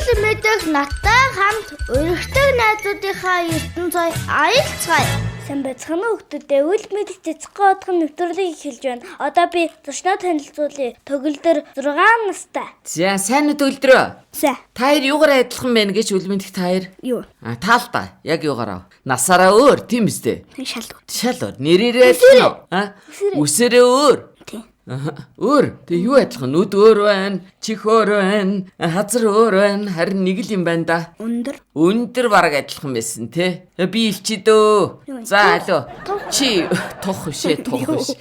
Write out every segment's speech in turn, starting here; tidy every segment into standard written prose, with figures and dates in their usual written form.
Үл мэдэх надтай хамт өргөдөг найзуудынхаа ертөнцөө аялцгаая. Сайн байцгаана хүүхдүүдээ. Үл мэдэх цэцгээ одох нэвтрүүлгийг эхэлж байна. Одоо би зочноо танилцуулъя. Төгөлдөр 6 настай. За сайн уу төгөлдрөө? Сайн. Та хоёр юугаар адилхан байна гэж үл мэдэх та хоёр? Юу? Таал та. Яг юугаараа? Насаараа өөр тийм үстэй. Шал. Шал өөр. Нэрээрээ адилхан уу? Үсээрээ өөр. Тийм. Өөр. Тэг юу адилхан? Нүд өөр байна, чих өөр байна, хазар өөр байна. Харин нэг л юм байна да. Өндөр бараг адилхан байсан те. Би илчидөө. За алуу. Чи тох бишээ тох биш.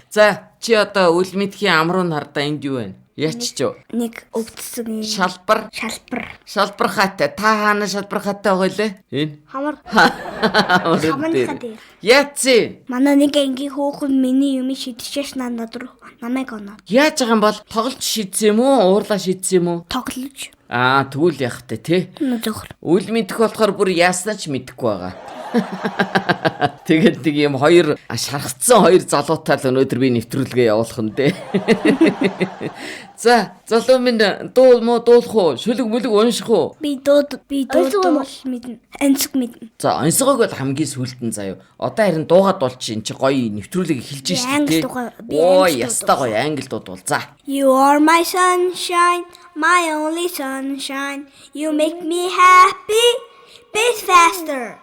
За чи одоо үл мэдхийн амруу нардаа энд юу байна? Яач ч юу? Нэг өвдсөн шалбар. Шалбархаатай. Та хаана шалбархаатай байгаа лээ? Энэ. Хамар. Хамар. Яац. Манай нэг ангийн хөөхөн миний юм шидчихэж надад руу намайг оноо. Яаж байгаа юм бол тоглож шидсэн юм уу? Уурлаа шидсэн юм уу? Тоглож. Тэгвэл яах вэ те? Зөвхөн. Үл мэдэх болохоор бүр яаснаа ч мэдэхгүй байгаа. Тэгээд нэг юм хоёр шархацсан хоёр залуутай л өнөөдөр би нэвтрүүлгээ явуулах нь дээ. За, залуу минь дуулах уу? Шүлэг мүлэг унших уу? Би дууд мэднэ. Анцг мэднэ. За, онцгойг бол хамгийн сүүлдэн заяа. Одоо харин дуугаад бол чи гоё нэвтрүүлэг эхэлж шít тий. Оо, ястаа гоё англи дууд бол. За. You are my sunshine, my only sunshine. You make me happy. Beat faster.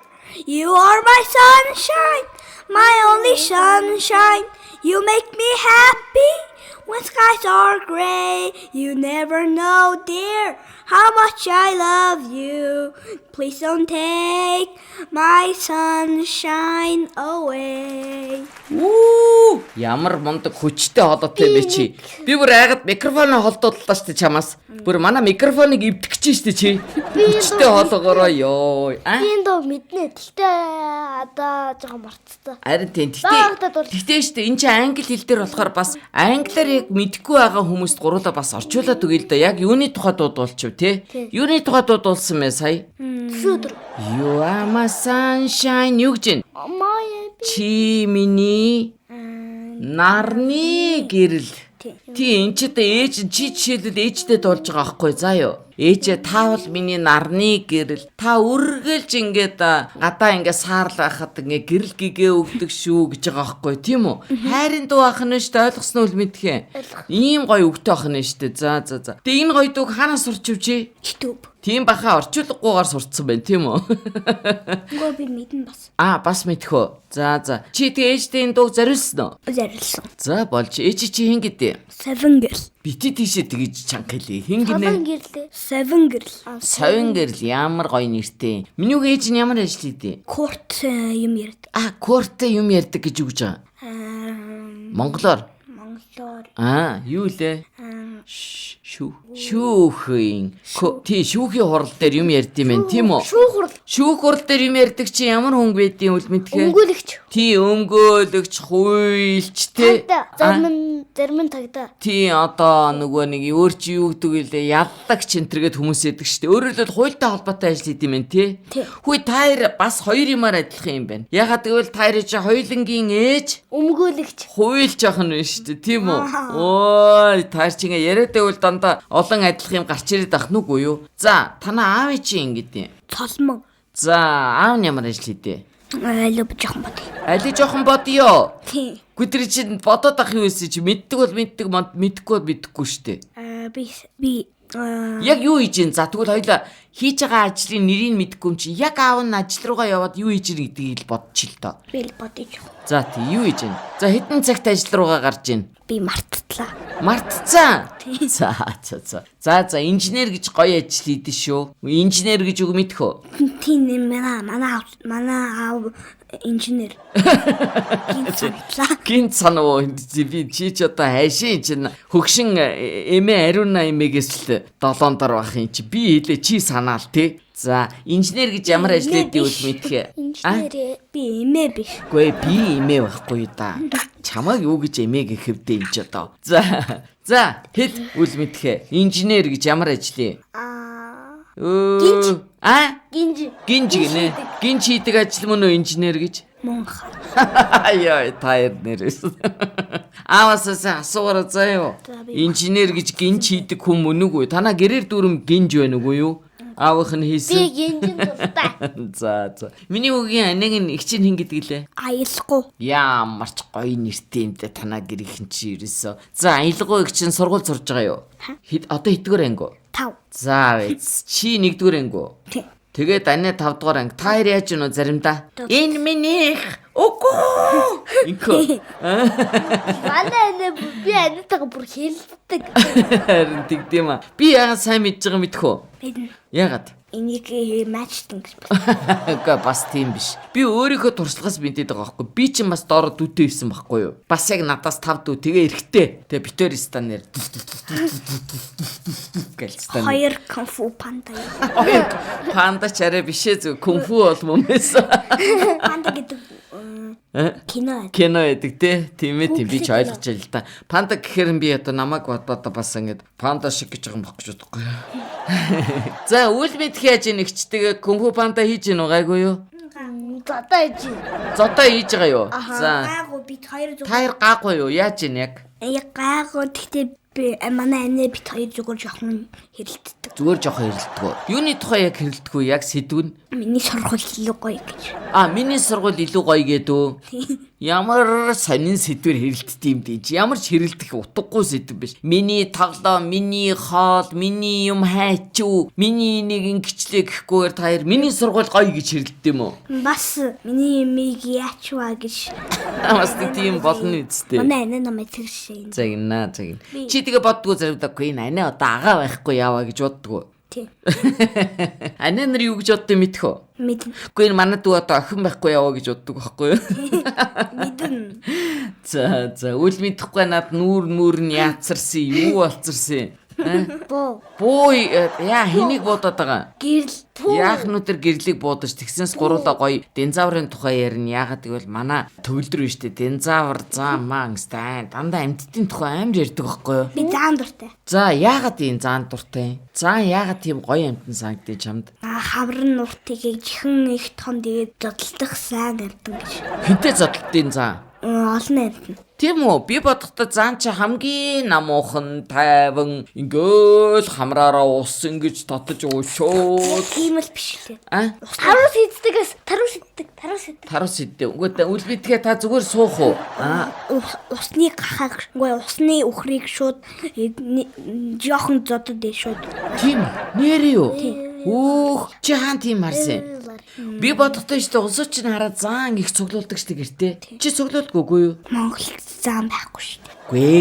You are my sunshine, my only sunshine. You make me happy when skies are gray. You never know, dear, how much I love you. Please don't take my sunshine away. Ямар мундаг хүчтэй холоотой бэ чи. Би бүр айгаад микрофоно холдууллаа штэ чамаас. Бүр манай микрофоныг эвдэх гэж штэ чи. Хүчтэй холоогороо ёо. Би дөө мэднэ. Гэхдээ одоо жоохон мартцсан. Харин тийм. Гэхдээ штэ энэ чи англи хэл дээр болохоор бас англиар яг мэдэхгүй байгаа хүмүүст гуруулаа бас орчуулад өгье л да. Яг юуны тухай дуудуулчих те. Юуны тухай дуудуулсан мэ сая? Шүдэр. You are my sunshine юу гэж вэ? Чи миний нарны гэрэл. Тий энэ ч одоо ээж чи жишээлбэл ээжтэй дуулж байгаа байхгүй заа юу. Ээжээ та бол миний нарны гэрэл. Та үргэлж ингээд гадаа ингээд саарлахад ингээд гэрэл гэгээ өгдөг шүү гэж байгаа байхгүй тийм үү? Хайрын дуу ах нь шүү дээ ойлгосноо үл мэдхээ. Ийм гоё өгтэй ах нь шүү дээ. За. Тэгээ энэ гоё дууг хаанаас сурч ивчээ? YouTube. Тийм баха орчуулгагүйгээр сурцсан байна тийм үү? Гоо би мэднэ бас. Бас мэдэх үү? За. Чи тэгээ ээжтэй энэ дууг зориулсан уу? Зориулсан. За болж ээж чи хин гэдэг. Seven girl. Бити тийшээ тэгэж чангалээ. Хин гинэ? Seven girl. Seven girl ямар гоё нэртэй. Миний ээж нь ямар ажил хийдэг? Court юм ярьдаг. Court юм ярьдаг гэж үгж байгаа. Монголоор. Юу лээ? Шүүхийн. Тий шүүхийн хурал дээр юм ярьд юм байна тийм үү? Шүүх хурал дээр юм ярьдаг чи ямар хөнгө байдیں۔ Үл мэдхээ. Өмгөөлөгч. Тий өмгөөлөгч, хуйлч тий. Зарим тагда. Тий одоо нөгөө нэг өөр чи юу гэдэг вэ? Яллагч энтергээд хүмүүс яадаг штэ. Өөрөөр хэлбэл хуультай холбоотой ажил хийдэм байх тий. Хүй таар бас хоёр юмар адилхан юм байна. Ягаад гэвэл таар чи хоёулангийн ээж Өмгөөлөгч. Хуйлч ах нь штэ тийм үү? Ой таар чи ингээ яриад байвал дандаа олон адилхан юм гарч ирээд ах нүггүй юу? За танаа аав чи ингэдэм. Цолмог. За аав нь ямар ажил хийдэ? Алив жоохон бод. Али жоохон бодё. Тий. Гүтэр чи бодоод ах юу вэ чи мэддэг бол мэддэг мэдэхгүй бол мэдэхгүй штэ. Би яг юу хийж ин за тэгвэл хоёлаа хийж байгаа ажлын нэрийг мэдэхгүй юм чи яг аав нь ажил руугаа яваад юу хийж ин гэдгийг л бодчих л доо. Би л бодож. За тий юу хийж ин? За хэдэн цагт ажил руугаа гарч ийн? Би марттлаа. Мартцсан. За инженер гэж гоё ажил хийдэж шүү. Инженер гэж үг мэдэх үү? Тийм манай аав инженер. Гинт санаа би чи ч одоо хайшин чинь хөгшин эмээ ариуна эмээгээс л 7 дор бах юм чи би хэлээ чи санаал тий. За инженер гэж ямар ажил хийдэг үл мэдхээ. Инженер би эмээ биш. Гүй би эмээ байхгүй да. Чамайг юу гэж эмээ гэхэвдээ юм ч одоо. За хэд үл мэдхээ. Инженер гэж ямар ажил юм? Гинж. Гинж гинэ. Гинж хийдэг ажил мөн үү инженер гэж? Монхан. Яа, таяр нэрээс. Ааваас асуугаар заяа. Инженер гэж гинж хийдэг хүн мөн үгүй? Танаа гэрээр дүрм гинж байна үгүй юу? Аавынх нь хийсэн. Би гинжин дуртай. За. Миний үгийн аниг нь их чинь хин гэдэг лээ. Аялахгүй. Ямар ч гоё нэртэй юм дэ танаа гэрийнхэн чи ерөөсөө. За, аялгау их чинь сургууль сурж байгаа юу? Одоо хэдгээр анги? 5. За, чи 1-р анги уу? Тий. Тэгээд ани 5-р анги. Та хоёр яаж гэнэ заримдаа? Энэ минийх. Үгүй. Инко. Манай би анитайгаа бүр хэлдэг. Харин тэгдэм аа. Би яагаад сайн мэдж байгаа мэдэх үү? Бидэн Яагаад? энийг матчтэн гэж Үгүй бас тийм биш. Би өөрийнхөө туршлагаас мэдээд байгаа байхгүй. Би чинь бас доороо дүүтэй байсан байхгүй юу? Бас яг надаас 5 дүү тэгээ эрэхтэй. Тэгээ битээр станер. Гэлстан. 2 кунфу панда. Панда ч арай бишээ зүг кунфу бол мөмэс. Панда гэдэг кино. Кино эдэг те. Тийм ээ тийм би ч ойлгож байл л да. Панда гэхээр би одоо намайг бодоод бас ингэж панда шиг гэж байгаа юм багч удахгүй. За үл мэдх яаж нэгчтэйгээ кунфу панда хийж гин угаагүй юу? Зодоо хийж байгаа юу? За. Гайгүй бит 2 зүг. Таяр гаагүй юу? Яаж гин яг? Яг гайгүй гэхдээ би манай анаа бит 2 зүгээр жоохон хэрэлддэг. Зүгээр жоох хэрэлдэггүй. Юуны тухай яг хэрэлдэггүй? Яг сэдв нь? Миний сургууль илүү гоё гэж. Миний сургууль илүү гоё гэдэг. Ямар сонин сэдвэр хэрэлддэг юм дээ. Ямар ч хэрэлдэх утгагүй сэдв биш. Миний тоглоо, миний хоол, миний юм хайчуу, миний нэг ингэчлээ гэхгүйгээр та хоёр миний сургууль гоё гэж хэрэлддэг юм уу? Бас миний юмыг яачваа гэж. Бас тийм болно үсттэй. Манай анаа намайг тэгшээ. Загнаа. Чи тэгээ боддгоо заримдаагүй энэ анаа одоо агаа байхгүй яваа гэж боддгоо. Тий. Анаа нар юу гэж боддог мэдэх үү? Мэднэ. Үгүй энэ манай дүү одоо охин байхгүй яваа гэж боддог байхгүй юу? Мэднэ. За үл мэдэхгүй над нүүр нь яацарсан юу болцорсон. Боо яа хэнийг бодоод байгаа? Гэрэл. Яах нүдэр гэрлийг буудаж тэгсэнс гуруула гоё динзаврын тухай ярина. Яагаад гэвэл манай төгөлдөр биш үү? Динзавр заамаа стайн дандаа амьтдын тухай амар ярьдаг байхгүй юу? Би заан дуртай. За яагаад ийм заан дуртай? За яагаад тийм гоё амьтан санагдчих чамд? Хаврын нуртыг жихэн их том тэгээд зодтолдох сайн амьтан гэж. Хинтээ зодтолтын заа. Олон амьтан. Тийм үү? Би бодохдоо заан чи хамгийн намуухан тайван ингээл хамраараа ус ингэж татаж уушууд. Тийм л биш лээ. Тарус хийддэгээс Тарус идэ. Үгүй үл битгээ та зүгээр суух уу? Усны гахаг, усны үхрийг шууд жоохон зодод дээ шууд. Тийм нэрээ юу? Өөх чи хаан тийм харсан. Би бодохдоо шүү дээ улсууд чинь хараад заан их цуглуулдаг шүү дээ гэртээ. Чи цуглуулдаггүй юу? Монголд заан байхгүй шүү дээ. Гүй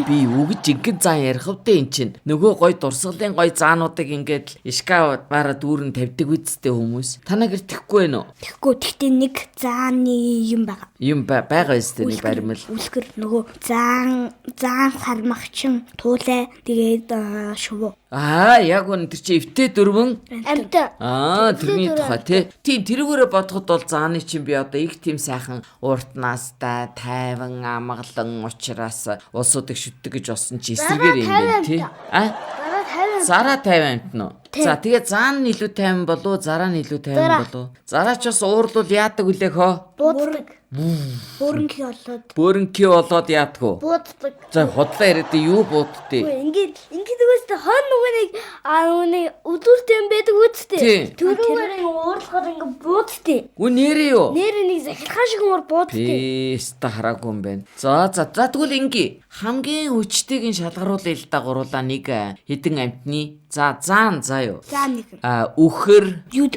би үгэж ингэн заан ярих вдэ эн чинь. Нөгөө гой дурсгалын гой заануудыг ингээд ишкав бараа дүүрэн тавьдаг үсттэй хүмүүс. Танаа гэр тэхгүй байна уу? Тэгэхгүй гэхдээ нэг зааны юм байгаа. Юм байгаа өстэй нэг баримл. Үлгэр нөгөө заан сармагчин туулай тэгээд шувуу. Яг үн тэр чи эвтэ дөрвөн амтай. Тэрний тухай тий. Тийм тэрүүгээрээ бодоход бол зааны чинь би одоо их тийм сайхан уртнаастай тайван амгалан учраас улсуудыг шүтдэг гэж болсон чи эсрэгээр юм байна тий. Зараа 50 амт нь. За тэгээ заан нь илүү 50 болов уу, зараа нь илүү 50 болов уу? Зараа ч бас уурлуул яадаг үлээх хөө? Бууддаг. Бөөрнки болоод яадаг уу? Бууддаг. За хотлоо яриад юу бууддээ? Ингээд үгүйс хон нүг өдөртэй юм байдаг үсттэй. Түрүүгээр уурлахаар ингээд бууддээ. Нэрээ юу? Нэр нэг захирхаа шиг уур бууддээ. Ста хараагүй юм байна. За тэгвэл ингээ хамгийн хүчтэйг нь шалгаруулъя л да гуруулаа нэг хэдэн амтны. За заан заа юу? Заан нэг. Үхэр. Юу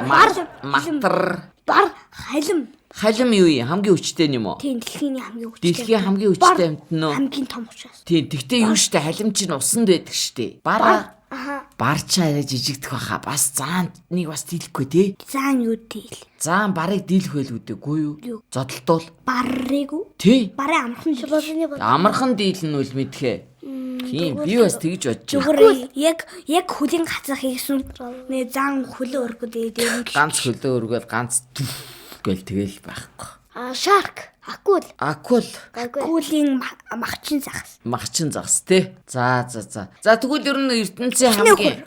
матар. Бар халим. Халим юу юм? Хамгийн хүчтэй юм уу? Тийм дэлхийн хамгийн хүчтэй. Дэлхийн хамгийн хүчтэй амт нь уу? Хамгийн том учраас. Тийм тэгтээ юу штэ халим чинь усанд байдаг штэ. Барчаа арай жижигдэх баха. Бас зааныг бас дийлэхгүй тий. Заан юу дийл? Заан барыг дийлэх байл үдэггүй юу? Зодтолтол. Барыг уу? Тий. Барын амархан шилуулны бол. Амархан дийлнэ үл мэдхээ. Тийм би бас тэгж бодчих. Зүгээр яг хөлийн гацах хийсэн. Нэ заан хөлөө өргөд дээр ганц хөлөө өргөөл ганц гэл тэгэл байхгүй. Shark. Акул. Акулын махчин загас. Махчин загас тий. За. За тэгвэл ер нь ертөнцийн хамгийн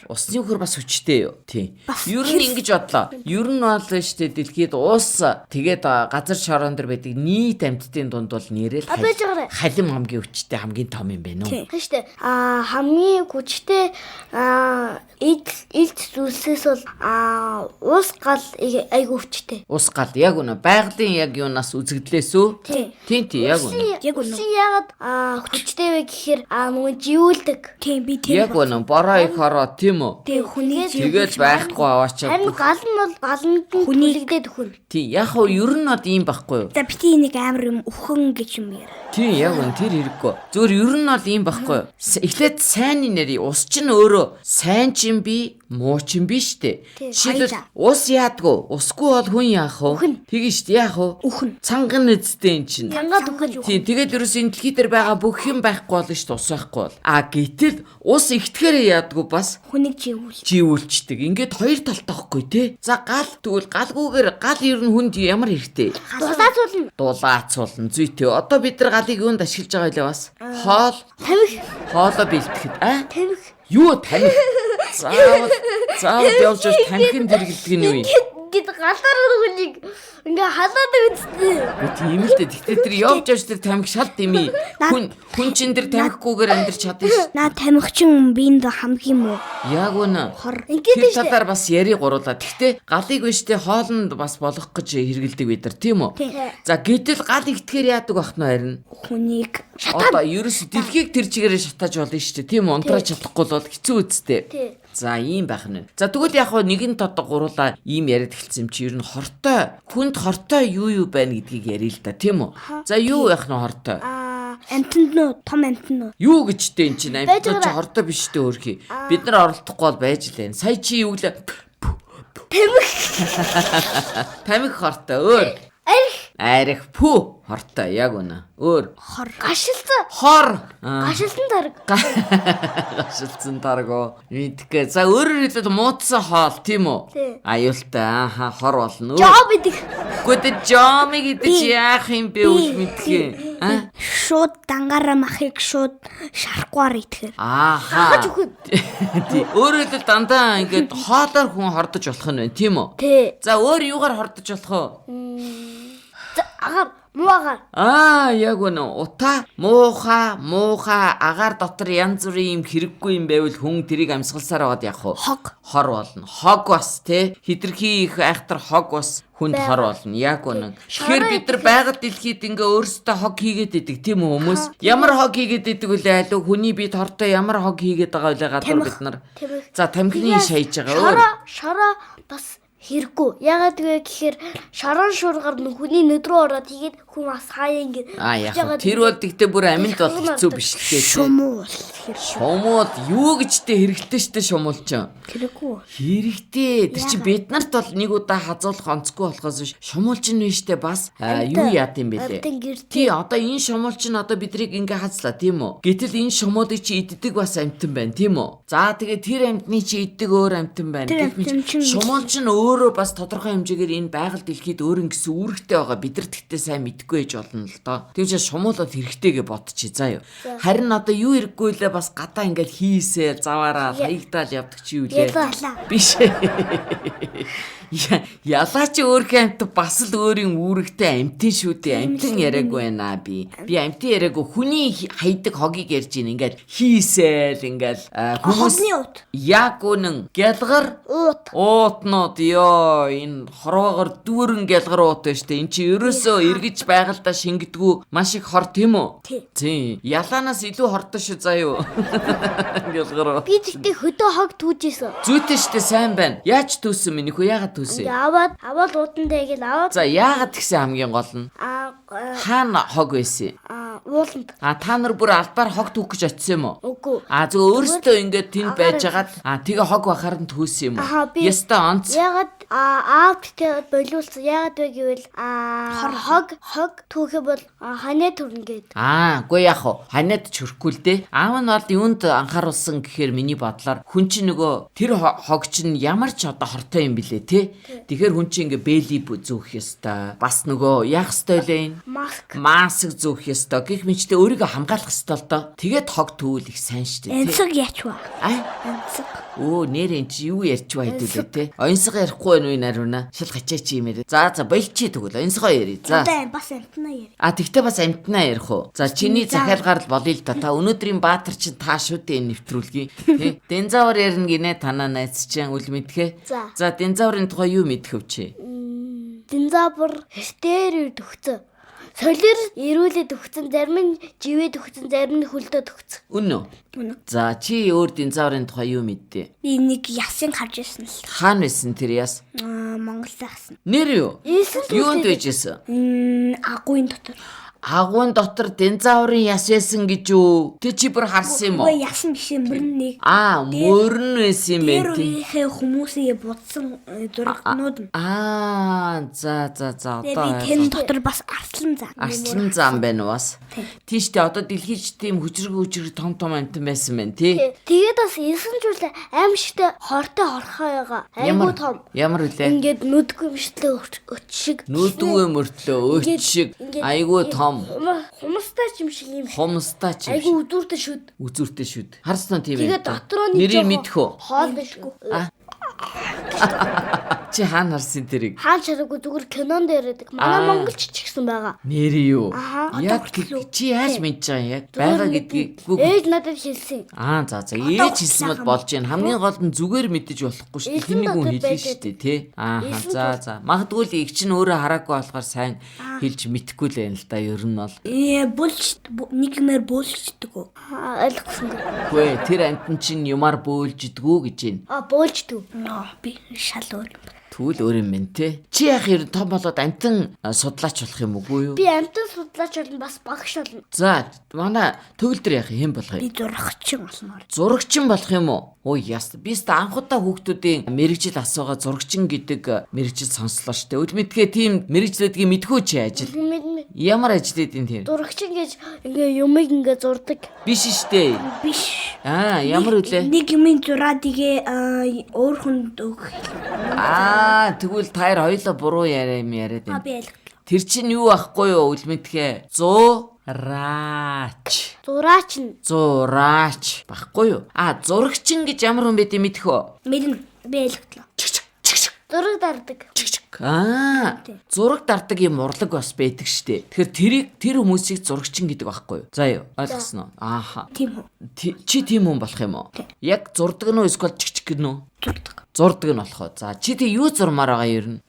усны хөр бас хүчтэй юу? Тий. Ер нь ингэж бодлоо. Ер нь бол штэ дэлхийд ус тэгээд газар шороон дээр байдаг нийт амьтдын дунд бол нэрэл халим хамгийн хүчтэй хамгийн том юм байна уу? Тийм штэ. Хамгийн хүчтэй эд зүйлсээс бол ус гал айгу хүчтэй. Ус гал яг үнэ байгалийн яг юунаас үзэгдлээс үү? Тийм яг үнэ. Яг үнэ. Ягаад хүчтэй вэ гэхээр нөгөө живүүлдэг. Тийм би тийм. Яг үнэ бороо их ороо тийм үү? Тийм хүний тэгээд байхгүй аваачаад. Харин гал нь бол галанд хүнийгдээд хүн. Тийм яг хөө ер нь бол ийм байхгүй юу? За бити нэг амар юм өхөн гэж юм яа. Тийм яг үнэ тэр хэрэггүй. Зөвөр ер нь бол ийм байхгүй юу? Эхлээд сайнны нэр ус чинь өөрөө сайн ч юм би муу ч юм биш штэ. Жишээлбэл ус яадгүй. Усгүй бол хүн яах вэ? Тэгэн штэ яах вэ? Цанган эзтэй эн чинь. Цангаад үхэн. Тийм тэгээд ерөөс энэ дэлхий дээр байгаа бүх юм байхгүй болно штэ ус байхгүй бол. Гэтэл ус ихтгэхэр яадгүй бас хүнийг живүүлчдэг. Ингээд хоёр талтай байхгүй тий. За гал тэгвэл галгүйгээр гал ер нь хүнд ямар хэрэгтэй? Дулаацуулна зүйтэй. Одоо бид нар галыг юунд ашиглаж байгаа вэ бас? Хоол, Тамхи. хоолоо бэлтгэхэд Тамхи. Юу тамхи? Заавал явж тамхин тэргэлдэг нь юу юм? Гэт галаар хүнийг ингээ халаад үзтээ. Тийм л дээ. Тэгтээ тэр явж тэр тамхи шал димий. Хүн чин тэр тамхиггүйгээр амьдрч чадна ш. Наа тамхичин биэнд хамгийн муу. Яг үнэ. Ингээд Тэр талаар бас яри гуруулаа. Тэгтээ галыг биштэй хоолнд бас болох гэж хэргэлдэг бид нар тийм үү? За гэтэл гал ихтгэхэр яадаг бах нь харин. Хүнийг Одоо ерөөс дэлхийг тэр чигээрээ шатааж болно шүү дээ. Тийм үү? Унтрааж чадахгүй бол хэцүү үсттэй. За ийм байх нь. За тэгвэл яг хоо нэгэн тодог гуруулаа ийм яриад эхэлсэн юм чи ер нь хортой. Хүнд хортой юу байна гэдгийг ярил л да, тийм үү? За юу байх нь хортой? амтнд нь том амтнд нь Юу гэж дээ эн чинь амтнууд чи хортой биш дээ өөрхий. Бид нар оролдохгүй бол байж лээ. Сая чи юу гэлээ? Тамхи хортой өөр. Арих пүү хортой яг үнэ. Өөр. Гашилсан. Гашилсан дарга. Гашилсан дарга. Мэдгээ. За өөрөөр хэлбэл муудсан хоол тийм үү? Аюултай. Хор болно. Жоо бидэг. Гэхдээ жомиг гэдэг чи яах юм бэ үл мэдгээ. шууд дангаараа махыг шууд шарахгүйар итгэхэр. Хаач үгүй. Тий. Өөрөөр хэлбэл дандаа ингээд хоолоор хүн хордож болох нь байна тийм үү? Тий. За өөр юугаар хордож болох вэ? Агаар муугаар. Яг үнэ. Утаа, муухай, агаар дотор янз бүрийн юм хэрэггүй юм байвал хүн тэрийг амьсгалсаар аваад явах уу? Хор болно. Хог бас тий. Хитрхи их айхтар хог бас хүнд хор болно. Яг үнэ. Тэгэхээр бид нар байгаль дэлхийд ингээ өөрсдөө хог хийгээд идэг тийм үү хүмүүс? Ямар хог хийгээд идэг вүлээ алуу хүний бие тортой ямар хог хийгээд байгаа вүлээ гадуур бид нар. За тамхины шааж байгаа. Шороо бас хэрэггүй. Ягаад гэхээр шарон шуургаар хүний нүд рүү ороод тэгээд хүн бас хаяа ингэ. Яг тэр бол тэгтээ бүр аминд бол хэцүү биш л дээ. Шумуул юу гэжтэй хэрэгтэй штэ шумуул ч. Хэрэгтэй. Тэр чи бид нарт бол нэг удаа хазуулах онцгүй болохоос биш. Шумуул ч нь штэ бас юу яат юм бэлээ. Тий одоо энэ шумуул ч одоо бидрийг ингээ хазлаа тийм үү. Гэтэл энэ шумуулыг чи иддэг бас амтан байна тийм үү. За тэгээд тэр амтны чи иддэг өөр амтан байна. Шумуул ч өөрөө бас тодорхой хэмжээгээр энэ байгаль дэлхийд өөр ингэсэн үүрэгтэй байгаа бид нар тэгтээ сайн мэдгүй ээж болно л доо. Тэгвэл шумуулаад хэрэгтэйгээ бодчих заа юу. Харин одоо юу хэрэггүй лээ бас гадаа ингээд хийсээ заваараа хаягдаал явдаг чи юу лээ. Биш. Ялаа чи өөрхөн амт бас л өөрийн үүрэгтэй амтын шүү дээ. Амтан яриаггүй байна би. Би амтан яриаггүй хүний хайдаг хогийг ярьж ийн ингээд хийсэл ингээд хүмүүс яг үнэн гялгар уутнууд ёо энэ хорвоогоор дүүрэн гялгар уут байна штэ. Эн чи ерөөсөө эргэж байгальдаа шингэдэггүй маш их хор тийм үү? Тийм. Ялаанаас илүү хортой шүү заа юу. Гялгар. Би тэгтээ хөдөө хог түүжсэн. Зүйтэй штэ сайн байна. Яаж түүсэн минь хөө яагаад түүсэн? Аваад уутандаа гэл аваад. За яагаад тэгсэн хамгийн гол нь? Хаана хог байсан? Ууланд. Та нар бүр албаар хог түүх гэж очисон юм уу? Үгүй. Зөв өөрөөсөө ингээд тэнд байжгаад тэгээ хог бахаар нь түүсэн юм уу? Яста онц. Ягаад аавттай болиулсан. Ягаад вэ гэвэл хог түүхэ бол ханаа төрнө гээд. Үгүй яах вэ? Ханаад ч хөрөхгүй л дээ. Аав нь бол юунд анхааруулсан гэхээр миний бодлоор хүн чинь нөгөө тэр хог чинь ямар ч одоо хортой юм блэ те. тий. Тэгэхээр хүн чинь ингээ бэли зүүх ёстой. Бас нөгөө яах ёстой лээ? Маск зүүх ёстой. Гэх мэтчтэй өөрийгөө хамгаалах ёстой л доо. Тэгээд хог төвөл их сайн штэ тий. Энцэг яач ба. Энцэг. Оо нэр энэ чи юу ярьж ба хэдүүлээ тий. Онцгой ярихгүй байна уу наруна? Шил хачаач юм ярэ. За болчих төгөл онцгой ярий. За. Бас амтнаа ярь. Тэгтээ бас амтнаа ярих уу? За чиний захиалгаар л болъё л да. Та өнөөдрийн баатар чинь та шүү дээ нэвтрүүлгий. Тий. Динзавар ярина гинэ танаа найз чинь үл мэдхэ. За динзаврын тухай юу мэдхв чи? Динзавар хтээр төгцөө. Солир ирүүлээд өгцөн, зарим нь живээд өгцөн, зарим нь хөлдөөд өгцөн. Үнэн. За чи өөр динзаврын тухай юу мэдтээ? Би нэг ясын харж ирсэн л. Хаана байсан тэр яс? Монгол тагсан. Нэр юу? Юунд байжсэн? Агуйн дотор. Агуун дотор динзаврын яс байсан гэж үү? Тэ чи бүр харсан юм уу? Үгүй ясан биш мөрн нэг. Мөрн байсан юм байна тий. Тэр хүмүүсээ будсан зурагнууд. За одоо. Тэн дотор бас арслан зам. Арслан зам байна уу бас? Тийштэй одоо дэлхийч тийм хүчрэг том амтан байсан байна тий. Тэгээд бас 9 жил аимшигтай хортой хорхоёо. Айгуу том. Ямар үлээ? Ингээд нүдгүй юмштай өч шиг. Нүдгүй мөртлөө өч шиг. Айгуу том. Хумстай ч юм шиг юм. Хумстай ч юм. Айгуу үзүүртэй шүд. Үзүүртэй шүд. Харсан тийм ээ. Тэгээд дотроо нэг нэрийг мэдхүү. Хоол дэшгүй. Чи хаана харсан тэрийг? Хаан чараагүй зүгээр кинонд яриадаг. Манай монголч ч гэсэн байгаа. Нэр юу? Яг чи яаж мэдж байгаа яг? Байгаа гэдгийг ээж надад хэлсэн. За ээж хэлсэн бол болж байна. Хамгийн гол нь зүгээр мэдэж болохгүй шүү дээ. Тэнийг хүн хэлнэ шүү дээ, тий. За. Магадгүй л их чинь өөрөө хараагүй болохоор сайн хэлж мэдэхгүй л байна л да. Ер нь бол. Нэг юмэр бөөлждөг үү? Ойлгосон. Үгүй тэр амтэн чинь юмар бөөлждгүү гэж байна. Бөөлждөг. Би шал өөр юм. Тэгвэл өөр юм байна те. Чи яах юм том болоод амтан судлаач болох юм уу юу? Би амтан судлаач болно, бас багш болно. За манай төгөлдөр яах юм болох юм? Би зурагчин болмоор. Зурагчин болох юм уу? Ой яс. Би ч анхудаа хүүхдүүдийн мэрэгжил асуугаа зурагчин гэдэг мэрэгжил сонслоо штэ. Үлмэдгээ тийм мэрэгжлүүдгийг мэдхүү чи ажил. Ямар ажил эдийн тийм? Зурагчин гэж ингээ юмыг ингээ зурдаг. Биш штэ. Биш. Ямар үлээ? Нэг юмын зураад игээ өөр хүнд өг. Тэгвэл таяр хоёлоо буруу яриад байна. Би ойлголоо. Тэр чинь юу ахгүй юу үлмэдгээ? Зураач баггүй юу? Зурагчин гэж ямар хүн бэ мэдэх үү? Мэднэ. Би ойлголоо. Зураг дардаг. Зураг дардаг юм урлаг бас байдаг штэ. Тэгэхээр тэр хүмүүсийг зурагчин гэдэг байхгүй юу? За юу, ойлгосноо. Тийм үү. Чи тийм хүн болох юм уу? Яг зурдаг нь уу эсвэл чигчг гэнэ үү? Зурдаг нь болох уу? За чи тэг юу зурмаар байгаа ер нь?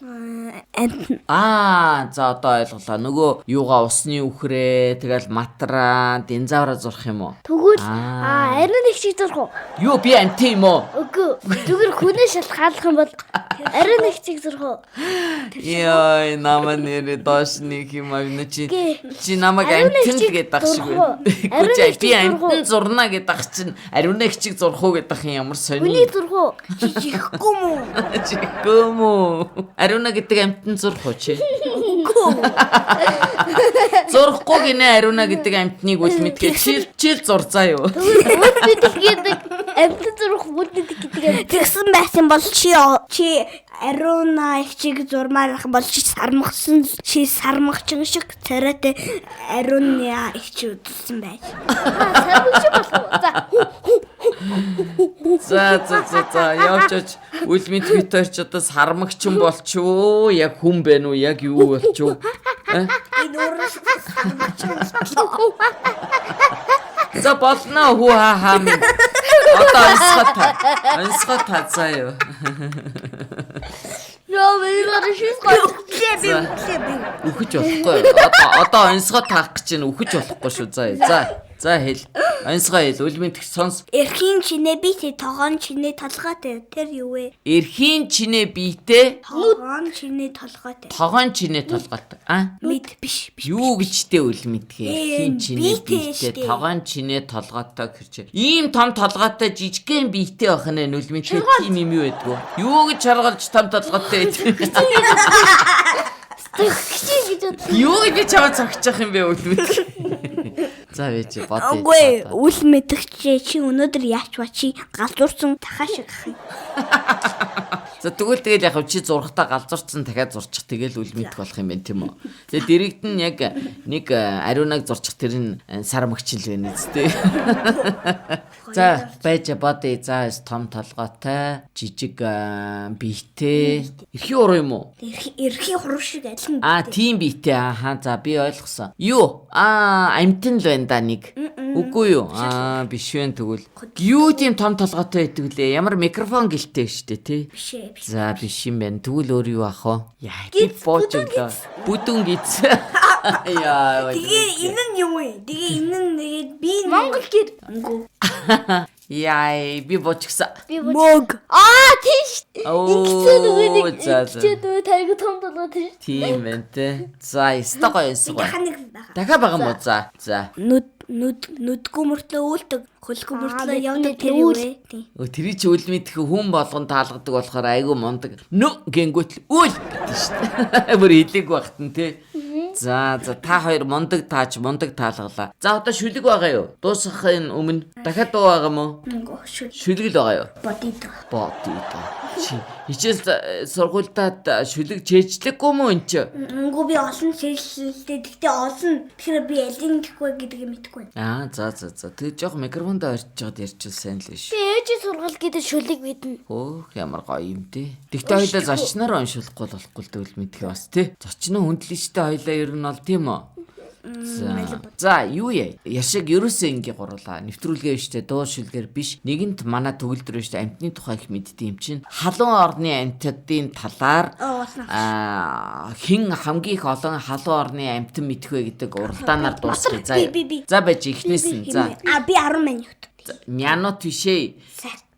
За одоо ойлголоо. Нөгөө юугаа усны үхрээ, тэгэл матраа, динзавраа зурх юм уу? Тэгвэл ариун их чиг зурх уу? Юу би амт юм уу? Үгүй. Зүгээр хүнээ шалхаалах юм бол ариун их чиг зурх уу? Яй намаа нэрэ доош нэг юм авна чи намайг амтэн гэдэг ах шиг байна. Үгүй би амтэн зурна гэдэг ах чинь ариун их чиг зурх уу гэдэг юм ямар сони. Хүний зурх уу? Чихгүй мүү. Ариун гэдэг амтэн зурх уу чи? Зурхгүй гинэ ариун гэдэг амтныг үл мэдгээ чил зур заа юу. Үл мэдэх гэдэг амтэн зурх үл мэдэх гэдэг амт. Тэгсэн байсан бол чи ариун их чиг зурмаар бол чи сармагчин шиг царайтай ариун их чиг үзсэн байж. Сармагчин болох уу? За явж үл мэдэх төр ч одоо сармагчин болчихоо яг хүн байна уу яг юу болчихоо. Энэ өөрөөс сармагчин. За болно хүү хаа минь. Одоо онцгой та заа юу. Үхэж болохгүй. Одоо онцгой таах гэж чинь үхэж болохгүй шүү. За хэл. Онцгой хэл. Үлмэнтэх сонс. Эрхийн чинээ биетэй тогоон чинээ толгойтой. Тэр юу вэ? Эрхийн чинээ биетэй тогоон чинээ толгойтой. Тогоон чинээ толгойтой. Мэд биш. Юу гэжтэй үлмэнтэх. Эрхийн чинээ биетэй тогоон чинээ толгойтой гэж. Ийм том толгойтой жижигхэн биетэй байх нэ үлмэнтэх тийм юм юу байдгүй. Юу гэж чаргалж том толгойтой байдаг. Юу гэж чаваа цогцох юм бэ үлмэнтэх. За вэж бодъё. Үгүй үл мэдэх чи өнөөдөр яач ба чи галзуурсан дахаа шиг ах юм. За тэгвэл тэгэл яг чи зургатаа галзуурцсан дахиад зурчих тэгэл үл мэдэх болох юм байна тийм үү. Тэгээ дэрэгд нь яг нэг ариунаг зурчих тэр нь сар мөгчл байна үстэй. За байж бодъё. За том толгойтой, жижиг биетэй. Эрхийн уруу юм уу? Эрхийн хуруу шиг адилхан. Тийм биетэй. За би ойлгосон. Юу? Амтэн л байна да нэг. Үгүй юу? Биш вэ тэгвэл. Юу тийм том толгойтой байдаг лээ? Ямар микрофон гэлтэй штэ тий? Биш ээ. За биш юм байна. Тэгвэл өөр юу ах вэ? Яа, би боожглоо. Бүдүүн гиз. Яа. Тэгээ энэ нь юу вэ? Тэгээ энэ нь тэгээд би Монгол гэр. Яа, би боожгсан. мог. Тийш. Оо, за. Ингэсэн тайг том толгой тийш. Тийм байна те. За, стогоо ясгаа. Даханыг байгаа. Дахиад байгаа юм уу? За. нүдгүй мөртлөө үлдэг. Хөлгүй мөртлөө явдаг тэр юу вэ? Тийм. Тэрий ч үл мэдэх хүн болгон таалгадаг болохоор айгүй мундаг. Нөө гингүүт үл гэдэг шүү. Бүр хэлэг багт нь те. За та хоёр мундаг тааж мундаг таалгалаа. За одоо шүлэг байгаа юу? Дуусгахын өмнө дахиад дуу байгаа мó? Шүлэг л байгаа юу? Бодит. Чи хичээл сургуультад шүлэг чэйжлэггүй мó энэ ч? Үгүй би олон шилжлээ. Гэхдээ олон. Тэгэхээр би ялин гэхгүй гэдгийг мэдэхгүй. За. Тэг жоох микрофонд орж жоод ярьчихвал сайн л биш. Би ээжийн сургууль гэдэг шүлэг биднэ. Ямар гоё юм те. Тэгтээ хоёлаа зочноор уншуулахгүй болохгүй л дэвэл мэдхий бас те. Зочноо хүндлэжтэй хоёлаа ер нь бол тийм үү? За юу яа? Яшиг ерөөсөө ингээ гурлаа. Нэвтрүүлгээ штэ дуу шүлгээр биш. Нэгэнт манай төгөлдөр штэ амтны тухай их мэддэг юм чинь. Халуун орны амтдын талаар хин хамгийн их олон халуун орны амтан мэдэх вэ гэдэг уралдаанаар дуусгая. За байж ихнээс нь. За. Би 10 минут. Мянут тишээ.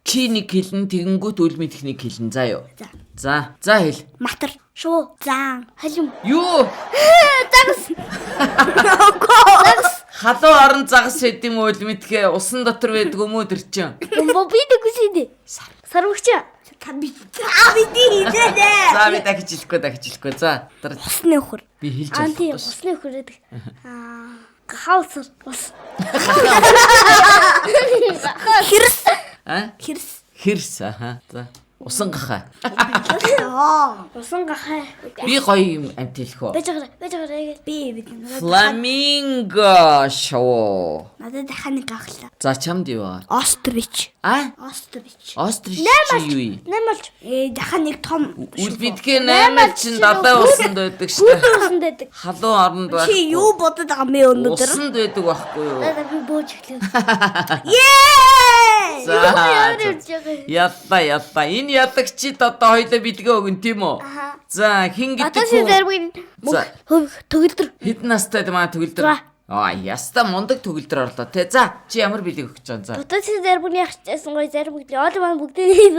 Чи нэг хэлэн тэгэнгүүт үл мэдэх нэг хэлэн заа юу. За хэл. Матар. Шуу. Заан. Халим. Юу? Загас. Халуун орон загас хэдэм үл мэдхээ усан дотор байдаг юм уу тэр чин? Би дэгүсэдэ. Сарвагч. Би хийдээ. За би дахиж хэлэхгүй. За дараа Усны өхөр. би хэлж Анти байна. усны хүрээдэг. Хаусар. Ус. Хэрс. За. Усан гахаа. Усан гахаа. Би гоё юм амт хэлэх үү? Бэж. Би Фламинго шоу. надад даханыг гахлаа. За чамд юу вэ? Острич. Острич. Острич юу? Нэмэлж. Даханыг том. Үл бидгээ 8 чинь далай усанд байдаг шүү. Усанд байдаг. Халуун оронд байх. Чи юу бодод байгаа юм бэ өнөөдөр? Усанд байдаг байхгүй юу? Би бөөж эхлэв. Ялла. Энэ ялагчид одоо хоёлоо бэлгээ өгөн тийм үү? За хин гэдэг Атаси зарвын төгөлдөр. Хэдэн настай маа төгөлдөр? Яста мундаг төгөлдөр орлоо те. За чи ямар бэлэг өгч байгаа за. Атаси зарвын ягчсан гоё зарим бүгд ол маань бүгдээ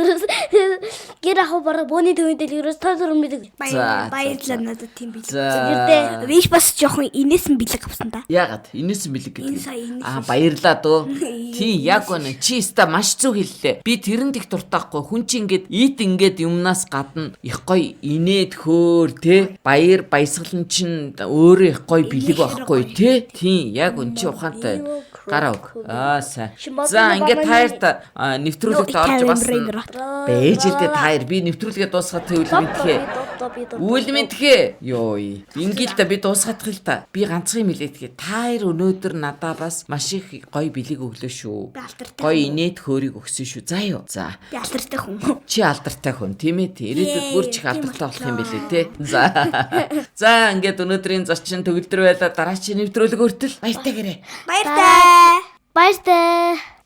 гэр аху бараг бөөний төвөнд дэлгэрээс төр мэддэг. Баярлалаа надад тийм бэлэг. За Виш бас жоохон инээсэн бэлэг авсан та. яагаад инээсэн бэлэг Энэ сая гэдэг. инээсэн. Баярлаа дөө. Тийм яг үнэ. Чи өста маш зөв хэллээ. Би тэрэнд их дуртахгүй. Хүн чи ингээд юмнаас гадна их гоё инээд хөөр те. Баясгалан чин өөрөө их гоё бэлэг байхгүй те. Тийм яг үн чи ухаантай. Гараа өг. Сайн. За ингээд таарт нэвтрүүлэгт орж бас бэж илдэ таар би нэвтрүүлгээ дуусгаад үл мэдхээ. Үл мэдхээ. Йой. Ингээд би дуусгадах л та. Би ганцхан юм хэлээ. Таар өнөөдөр надаа бас маш их гоё бэлэг өглөө шүү. Гоё инээд хөөрийг өгсөн шүү. За юу. За. Би алдартай хүн. Чи алдартай хүн тийм ээ. Ирээдүйд бүр чих алдартай болох юм билээ те. За. За ингээд өнөөдрийн зочин төгөлдөр байла дараачийн нэвтрүүлэг хүртэл баяртай гэрээ. Баяртай. Баяртай.